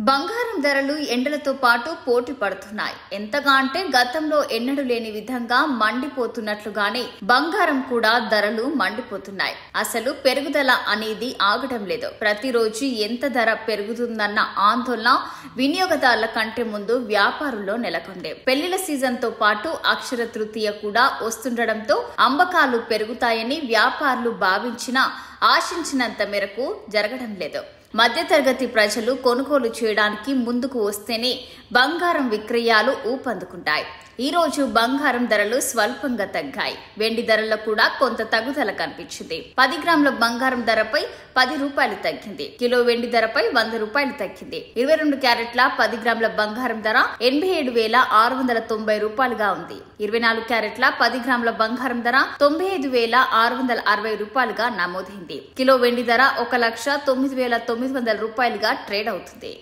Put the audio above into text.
బంగారం ధరలు ఎండలతో పాటు పోటీ పడుతున్నాయి. ఎంతగా అంటే గతంలో ఎన్నడూ లేని విధంగా మండిపోతున్నట్లుగానే బంగారం కూడా ధరలు మండిపోతున్నాయి. అసలు పెరుగుదల అనేది ఆగడం లేదు. ప్రతిరోజు ఎంత ధర పెరుగుతుందన్న ఆందోళన వినియోగదారుల కంటే ముందు వ్యాపారుల్లో నెలకొంది. పెళ్లిళ్ల సీజన్ తో పాటు అక్షర తృతీయ కూడా వస్తుండటంతో అమ్మకాలు పెరుగుతాయని వ్యాపారులు భావించినా ఆశించినంత మేరకు జరగడం లేదు. మధ్యతరగతి ప్రజలు కొనుగోలు చేయడానికి ముందుకు వస్తేనే బంగారం విక్రయాలు ఊపందుకుంటాయి. ఈ రోజు బంగారం ధరలు స్వల్పంగా తగ్గాయి. వెండి ధరల్లో కూడా కొంత తగ్గుదల కనిపించింది. 10 గ్రాముల బంగారం ధరపై ₹10 తగ్గింది. కిలో వెండి ధరపై ₹100 తగ్గింది. 22 క్యారెట్ల 10 గ్రాముల బంగారం ధర ₹87,690గా ఉంది. 24 క్యారెట్ల 10 గ్రాముల బంగారం ధర ₹95,660గా నమోదైంది. కిలో వెండి ధర ₹1,09,900గా ట్రేడ్ అవుతుంది.